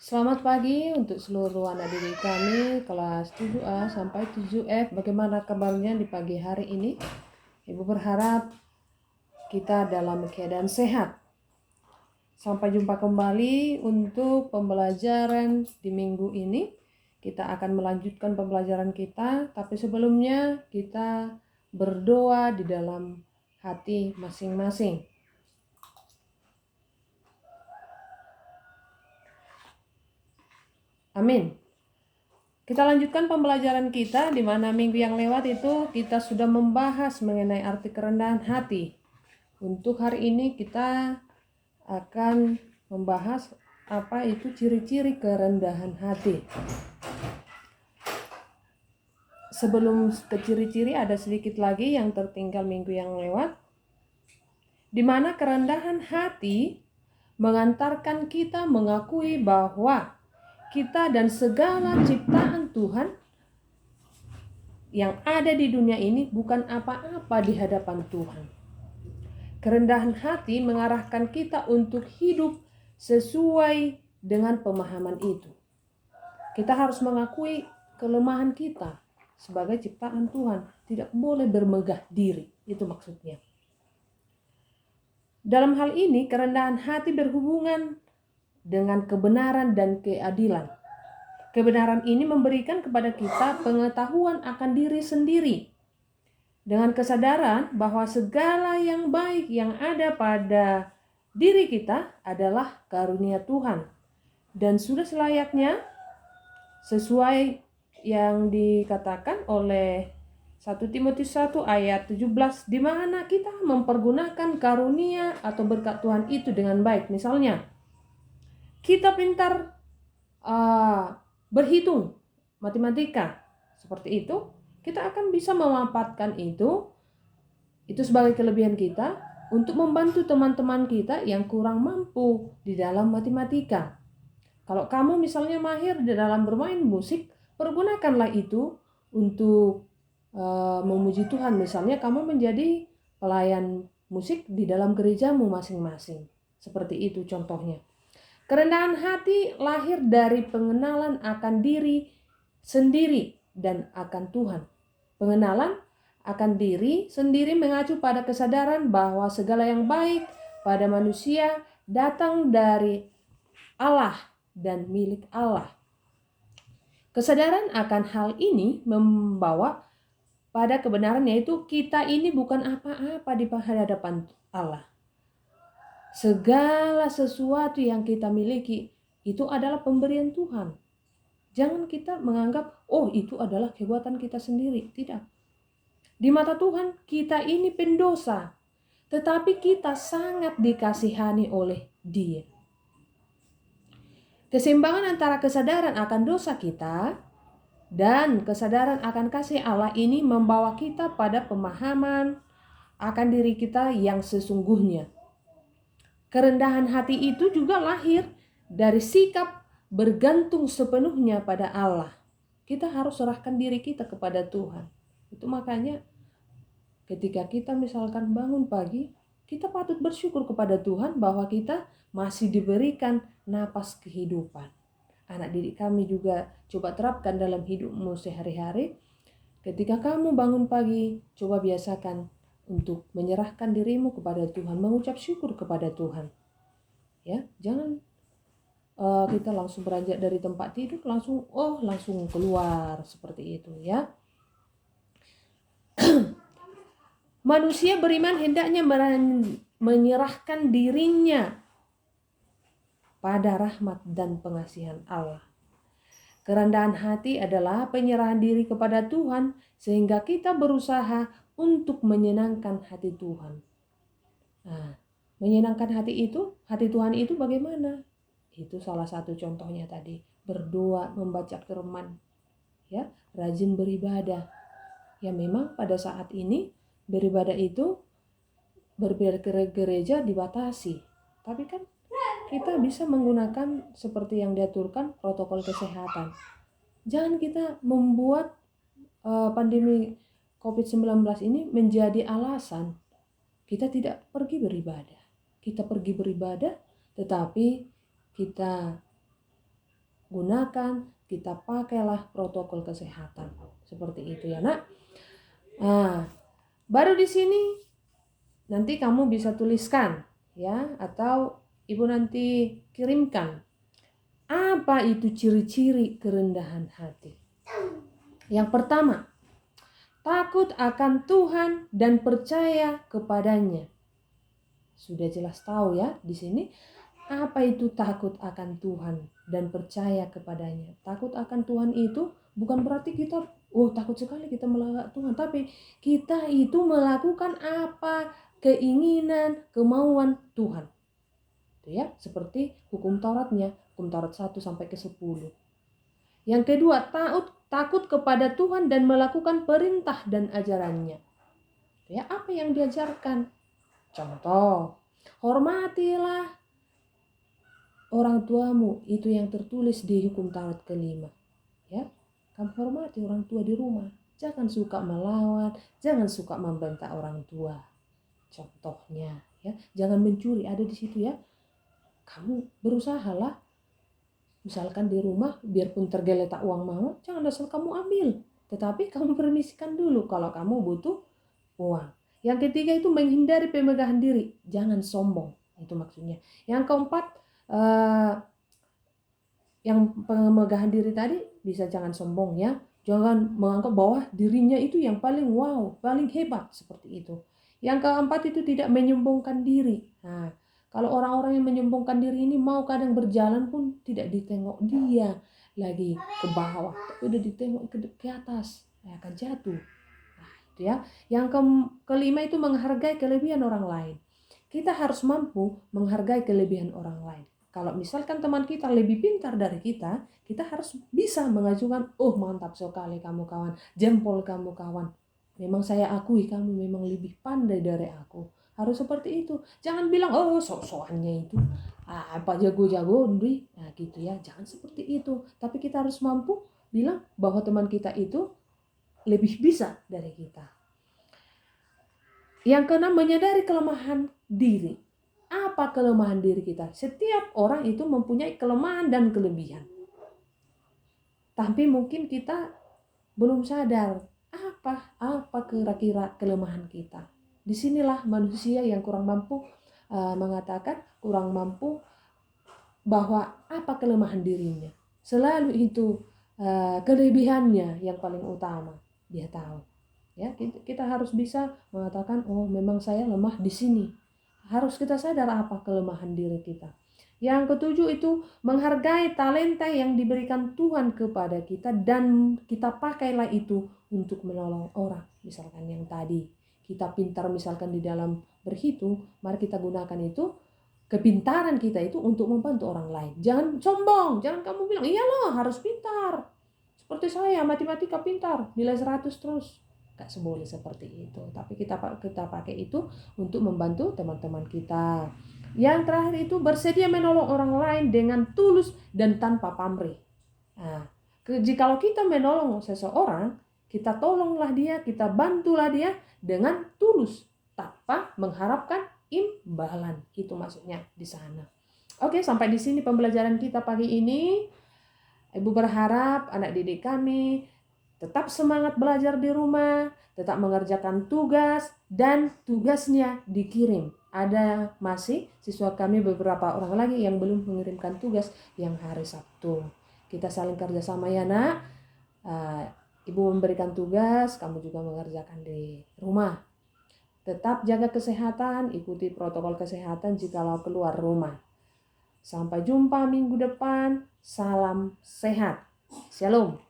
Selamat pagi untuk seluruh anak didik kami kelas 7A sampai 7F. Bagaimana kabarnya di pagi hari ini? Ibu berharap kita dalam keadaan sehat. Sampai jumpa kembali untuk pembelajaran di minggu ini. Kita akan melanjutkan pembelajaran kita, tapi sebelumnya kita berdoa di dalam hati masing-masing. Amin. Kita lanjutkan pembelajaran kita, di mana minggu yang lewat itu kita sudah membahas mengenai arti kerendahan hati. Untuk hari ini kita akan membahas apa itu ciri-ciri kerendahan hati. Sebelum ke ciri-ciri ada sedikit lagi yang tertinggal minggu yang lewat, di mana kerendahan hati mengantarkan kita mengakui bahwa kita dan segala ciptaan Tuhan yang ada di dunia ini bukan apa-apa di hadapan Tuhan. Kerendahan hati mengarahkan kita untuk hidup sesuai dengan pemahaman itu. Kita harus mengakui kelemahan kita sebagai ciptaan Tuhan. Tidak boleh bermegah diri, itu maksudnya. Dalam hal ini, kerendahan hati berhubungan dengan kebenaran dan keadilan. Kebenaran ini memberikan kepada kita pengetahuan akan diri sendiri, dengan kesadaran bahwa segala yang baik yang ada pada diri kita adalah karunia Tuhan. Dan sudah selayaknya sesuai yang dikatakan oleh 1 Timotius 1 ayat 17, di mana kita mempergunakan karunia atau berkat Tuhan itu dengan baik. Misalnya, kita pintar berhitung matematika, seperti itu, kita akan bisa memanfaatkan itu sebagai kelebihan kita untuk membantu teman-teman kita yang kurang mampu di dalam matematika. Kalau kamu misalnya mahir di dalam bermain musik, pergunakanlah itu untuk memuji Tuhan. Misalnya kamu menjadi pelayan musik di dalam gerejamu masing-masing. Seperti itu contohnya. Kerendahan hati lahir dari pengenalan akan diri sendiri dan akan Tuhan. Pengenalan akan diri sendiri mengacu pada kesadaran bahwa segala yang baik pada manusia datang dari Allah dan milik Allah. Kesadaran akan hal ini membawa pada kebenaran, yaitu kita ini bukan apa-apa di hadapan Allah. Segala sesuatu yang kita miliki itu adalah pemberian Tuhan. Jangan kita menganggap, oh itu adalah kekuatan kita sendiri. Tidak. Di mata Tuhan kita ini pendosa, tetapi kita sangat dikasihani oleh Dia. Keseimbangan antara kesadaran akan dosa kita dan kesadaran akan kasih Allah ini membawa kita pada pemahaman akan diri kita yang sesungguhnya. Kerendahan hati itu juga lahir dari sikap bergantung sepenuhnya pada Allah. Kita harus serahkan diri kita kepada Tuhan. Itu makanya ketika kita misalkan bangun pagi, kita patut bersyukur kepada Tuhan bahwa kita masih diberikan napas kehidupan. Anak didik kami juga coba terapkan dalam hidupmu sehari-hari. Ketika kamu bangun pagi, coba biasakan untuk menyerahkan dirimu kepada Tuhan, mengucap syukur kepada Tuhan. Ya, jangan kita langsung beranjak dari tempat tidur langsung keluar seperti itu ya. Manusia beriman hendaknya menyerahkan dirinya pada rahmat dan pengasihan Allah. Kerendahan hati adalah penyerahan diri kepada Tuhan sehingga kita berusaha untuk menyenangkan hati Tuhan. Nah, menyenangkan hati Tuhan itu bagaimana? Itu salah satu contohnya tadi, berdoa, membaca firman, ya, rajin beribadah. Ya memang pada saat ini beribadah itu gereja dibatasi, tapi kan kita bisa menggunakan seperti yang diaturkan protokol kesehatan. Jangan kita membuat pandemi COVID-19 ini menjadi alasan kita tidak pergi beribadah. Kita pergi beribadah, tetapi kita gunakan, kita pakailah protokol kesehatan. Seperti itu ya nak. Nah, baru di sini nanti kamu bisa tuliskan ya, atau ibu nanti kirimkan. Apa itu ciri-ciri kerendahan hati? Yang pertama, takut akan Tuhan dan percaya kepadanya. Sudah jelas tahu ya di sini apa itu takut akan Tuhan dan percaya kepadanya. Takut akan Tuhan itu bukan berarti kita takut sekali kita melawan Tuhan, tapi kita itu melakukan apa keinginan, kemauan Tuhan. Itu ya, seperti hukum Tauratnya, hukum Taurat 1 sampai ke 10. Yang kedua, takut kepada Tuhan dan melakukan perintah dan ajarannya. Ya, apa yang diajarkan? Contoh, hormatilah orang tuamu, itu yang tertulis di hukum Taurat ke-5. Ya, kamu hormati orang tua di rumah. Jangan suka melawan, jangan suka membentak orang tua. Contohnya, ya, jangan mencuri, ada di situ ya. Kamu berusahalah, misalkan di rumah, biarpun tergeletak uang mama, jangan asal kamu ambil. Tetapi kamu permisikan dulu kalau kamu butuh uang. Yang ketiga itu menghindari pemegahan diri, jangan sombong. Itu maksudnya. Yang keempat, yang pemegahan diri tadi bisa jangan sombong ya. Jangan menganggap bahwa dirinya itu yang paling wow, paling hebat seperti itu. Yang keempat itu tidak menyombongkan diri. Nah, kalau orang-orang yang menyombongkan diri ini mau kadang berjalan pun tidak ditengok dia lagi ke bawah, tapi udah ditengok ke atas, akan jatuh. Nah, itu ya. Yang kelima itu menghargai kelebihan orang lain. Kita harus mampu menghargai kelebihan orang lain. Kalau misalkan teman kita lebih pintar dari kita, kita harus bisa mengajukan, mantap sekali kamu kawan, jempol kamu kawan. Memang saya akui kamu memang lebih pandai dari aku. Harus seperti itu. Jangan bilang, sok-sokannya itu. Apa jago-jago, nah gitu ya. Jangan seperti itu. Tapi kita harus mampu bilang bahwa teman kita itu lebih bisa dari kita. Yang keenam, menyadari kelemahan diri. Apa kelemahan diri kita? Setiap orang itu mempunyai kelemahan dan kelebihan. Tapi mungkin kita belum sadar apa kira-kira kelemahan kita. Disinilah manusia yang kurang mampu mengatakan, kurang mampu bahwa apa kelemahan dirinya. Selalu itu kelebihannya yang paling utama dia tahu. Ya, kita harus bisa mengatakan, memang saya lemah di sini. Harus kita sadar apa kelemahan diri kita. Yang ketujuh itu menghargai talenta yang diberikan Tuhan kepada kita dan kita pakailah itu untuk menolong orang. Misalkan yang tadi kita pintar misalkan di dalam berhitung, mari kita gunakan itu kepintaran kita itu untuk membantu orang lain. Jangan sombong, jangan kamu bilang, iya loh harus pintar. Seperti saya matematika pintar, nilai 100 terus. Gak boleh seperti itu, tapi kita pakai itu untuk membantu teman-teman kita. Yang terakhir itu bersedia menolong orang lain dengan tulus dan tanpa pamrih. Nah, jikalau kita menolong seseorang, kita tolonglah dia, kita bantulah dia dengan tulus tanpa mengharapkan imbalan. Itu maksudnya di sana. Oke, sampai di sini pembelajaran kita pagi ini. Ibu berharap anak didik kami tetap semangat belajar di rumah, tetap mengerjakan tugas, dan tugasnya dikirim. Ada masih siswa kami beberapa orang lagi yang belum mengirimkan tugas yang hari Sabtu. Kita saling kerjasama ya nak. Ibu memberikan tugas, kamu juga mengerjakan di rumah. Tetap jaga kesehatan, ikuti protokol kesehatan jikalau keluar rumah. Sampai jumpa minggu depan. Salam sehat. Shalom.